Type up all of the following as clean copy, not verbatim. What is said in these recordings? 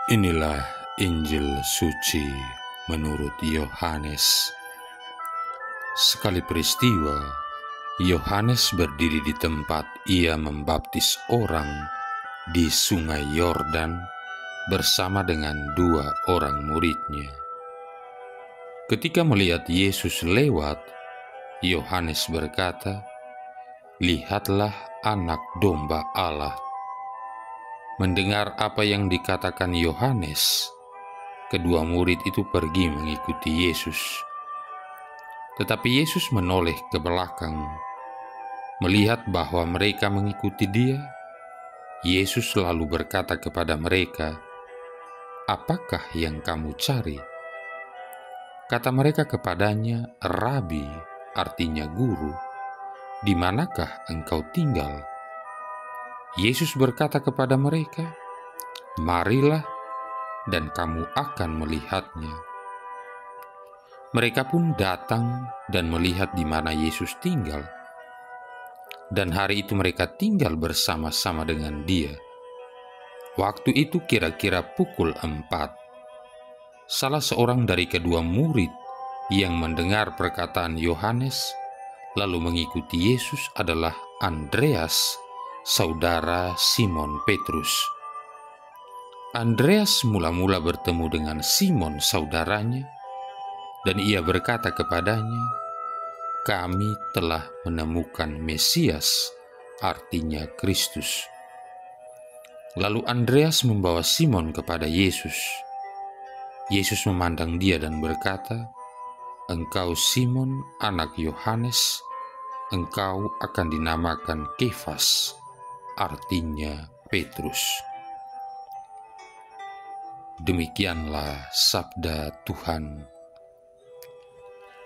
Inilah Injil suci menurut Yohanes. Sekali peristiwa, Yohanes berdiri di tempat ia membaptis orang di sungai Yordan bersama dengan 2 orang muridnya. Ketika melihat Yesus lewat, Yohanes berkata, "Lihatlah anak domba Allah." Mendengar apa yang dikatakan Yohanes, kedua murid itu pergi mengikuti Yesus. Tetapi Yesus menoleh ke belakang. Melihat bahwa mereka mengikuti Dia, Yesus lalu berkata kepada mereka, "Apakah yang kamu cari?" Kata mereka kepadanya, "Rabi," artinya guru, "di manakah engkau tinggal?" Yesus berkata kepada mereka, "Marilah, dan kamu akan melihatnya." Mereka pun datang dan melihat di mana Yesus tinggal. Dan hari itu mereka tinggal bersama-sama dengan Dia. Waktu itu kira-kira pukul 4. Salah seorang dari kedua murid yang mendengar perkataan Yohanes lalu mengikuti Yesus adalah Andreas, saudara Simon Petrus. Andreas mula-mula bertemu dengan Simon saudaranya, dan ia berkata kepadanya, "Kami telah menemukan Mesias," artinya Kristus. Lalu Andreas membawa Simon kepada Yesus. Yesus memandang dia dan berkata, "Engkau Simon, anak Yohanes, engkau akan dinamakan Kefas," artinya Petrus. Demikianlah sabda Tuhan.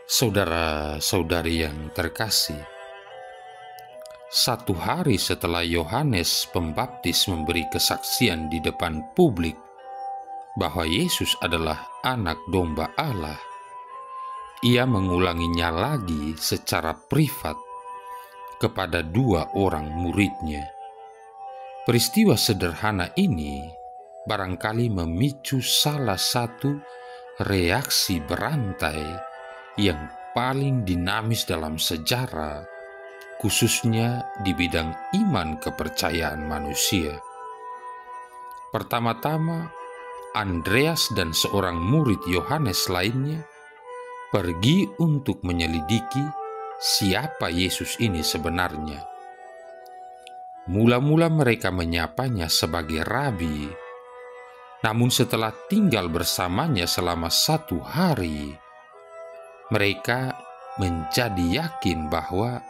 Saudara-saudari yang terkasih, 1 hari setelah Yohanes Pembaptis memberi kesaksian di depan publik bahwa Yesus adalah anak domba Allah, ia mengulanginya lagi secara privat kepada 2 orang muridnya. Peristiwa sederhana ini barangkali memicu salah satu reaksi berantai yang paling dinamis dalam sejarah, khususnya di bidang iman kepercayaan manusia. Pertama-tama, Andreas dan seorang murid Yohanes lainnya pergi untuk menyelidiki siapa Yesus ini sebenarnya. Mula-mula mereka menyapanya sebagai Rabi, namun setelah tinggal bersamanya selama 1 hari, mereka menjadi yakin bahwa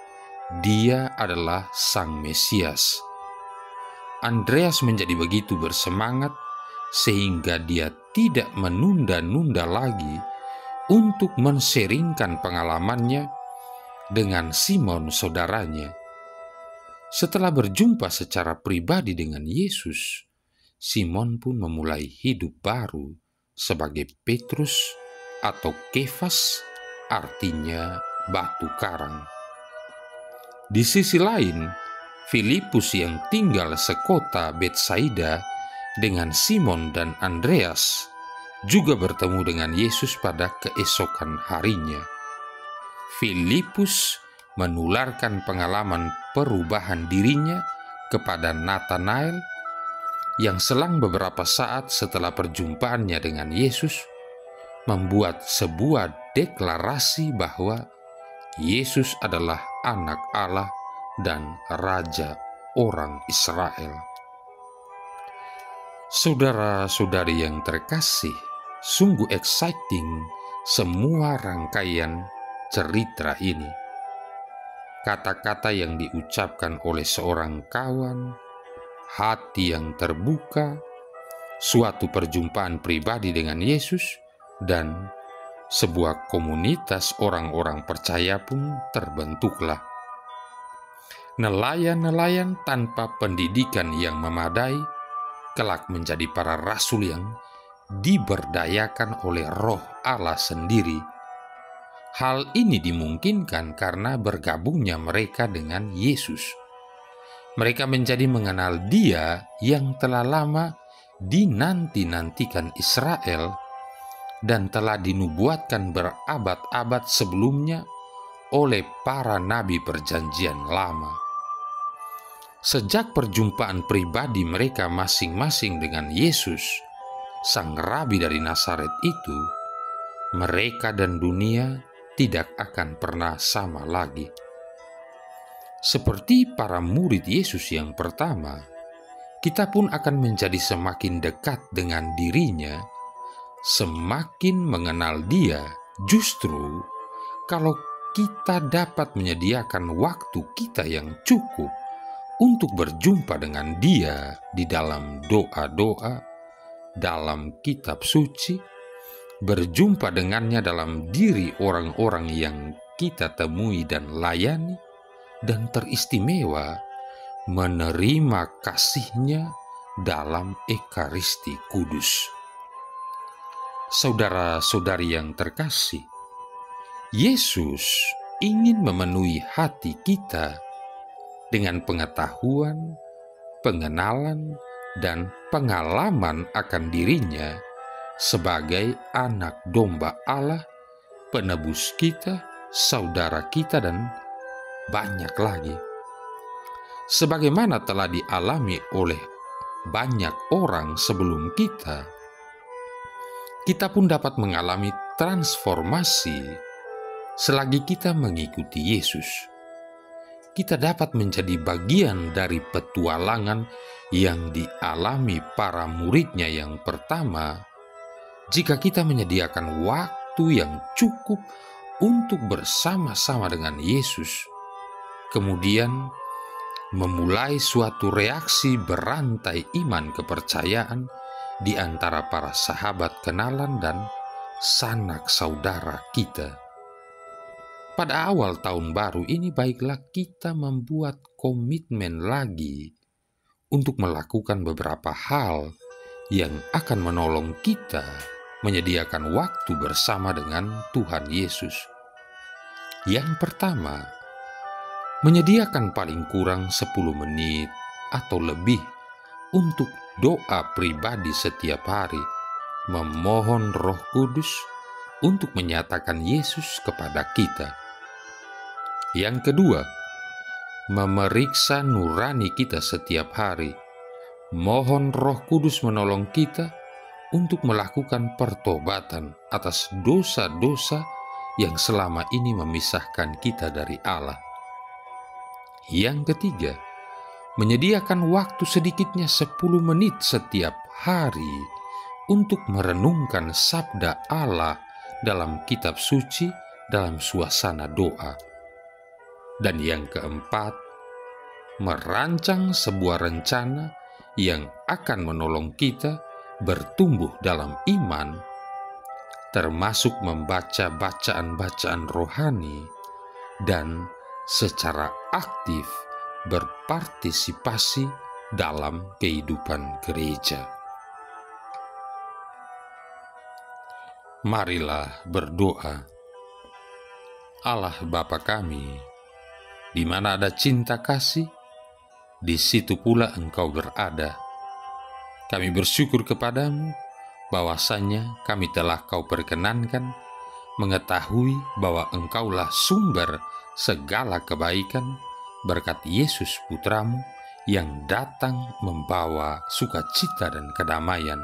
Dia adalah Sang Mesias. Andreas menjadi begitu bersemangat sehingga dia tidak menunda-nunda lagi untuk men-sharingkan pengalamannya dengan Simon saudaranya. Setelah berjumpa secara pribadi dengan Yesus, Simon pun memulai hidup baru sebagai Petrus atau Kefas, artinya batu karang. Di sisi lain, Filipus yang tinggal sekota Betsaida dengan Simon dan Andreas juga bertemu dengan Yesus pada keesokan harinya. Filipus menularkan pengalaman perubahan dirinya kepada Nathanael, yang selang beberapa saat setelah perjumpaannya dengan Yesus membuat sebuah deklarasi bahwa Yesus adalah anak Allah dan Raja orang Israel. Saudara-saudari yang terkasih, sungguh exciting semua rangkaian cerita ini. Kata-kata yang diucapkan oleh seorang kawan, hati yang terbuka, suatu perjumpaan pribadi dengan Yesus, dan sebuah komunitas orang-orang percaya pun terbentuklah. Nelayan-nelayan tanpa pendidikan yang memadai kelak menjadi para rasul yang diberdayakan oleh Roh Allah sendiri. Hal ini dimungkinkan karena bergabungnya mereka dengan Yesus. Mereka menjadi mengenal Dia yang telah lama dinanti-nantikan Israel dan telah dinubuatkan berabad-abad sebelumnya oleh para nabi Perjanjian Lama. Sejak perjumpaan pribadi mereka masing-masing dengan Yesus, Sang Rabi dari Nazaret itu, mereka dan dunia tidak akan pernah sama lagi. Seperti para murid Yesus yang pertama, kita pun akan menjadi semakin dekat dengan dirinya, semakin mengenal Dia, justru kalau kita dapat menyediakan waktu kita yang cukup untuk berjumpa dengan Dia di dalam doa-doa, dalam kitab suci, berjumpa dengannya dalam diri orang-orang yang kita temui dan layani, dan teristimewa menerima kasih-Nya dalam Ekaristi Kudus. Saudara-saudari yang terkasih, Yesus ingin memenuhi hati kita dengan pengetahuan, pengenalan, dan pengalaman akan dirinya sebagai anak domba Allah, penebus kita, saudara kita, dan banyak lagi. Sebagaimana telah dialami oleh banyak orang sebelum kita pun dapat mengalami transformasi selagi kita mengikuti Yesus. Kita dapat menjadi bagian dari petualangan yang dialami para muridnya yang pertama jika kita menyediakan waktu yang cukup untuk bersama-sama dengan Yesus, kemudian memulai suatu reaksi berantai iman kepercayaan di antara para sahabat kenalan dan sanak saudara kita. Pada awal tahun baru ini, baiklah kita membuat komitmen lagi untuk melakukan beberapa hal yang akan menolong kita menyediakan waktu bersama dengan Tuhan Yesus. Yang pertama, menyediakan paling kurang 10 menit atau lebih untuk doa pribadi setiap hari, memohon Roh Kudus untuk menyatakan Yesus kepada kita. Yang kedua, memeriksa nurani kita setiap hari, mohon Roh Kudus menolong kita untuk melakukan pertobatan atas dosa-dosa yang selama ini memisahkan kita dari Allah. Yang ketiga, menyediakan waktu sedikitnya 10 menit setiap hari untuk merenungkan sabda Allah dalam kitab suci dalam suasana doa. Dan yang keempat, merancang sebuah rencana yang akan menolong kita bertumbuh dalam iman, termasuk membaca bacaan-bacaan rohani dan secara aktif berpartisipasi dalam kehidupan gereja. Marilah berdoa. Allah Bapa kami, di mana ada cinta kasih, di situ pula Engkau berada. Kami bersyukur kepadamu bahwasannya kami telah Kau perkenankan mengetahui bahwa Engkaulah sumber segala kebaikan berkat Yesus Putramu yang datang membawa sukacita dan kedamaian,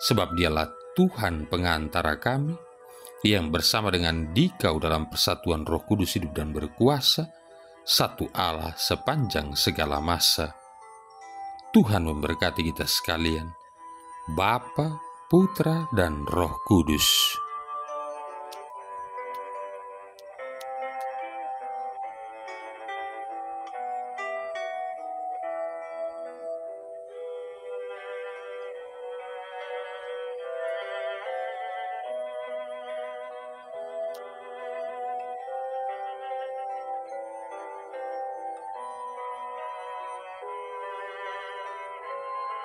sebab Dialah Tuhan pengantara kami yang bersama dengan Dikau dalam persatuan Roh Kudus hidup dan berkuasa, satu Allah sepanjang segala masa. Tuhan memberkati kita sekalian, Bapa, Putra, dan Roh Kudus.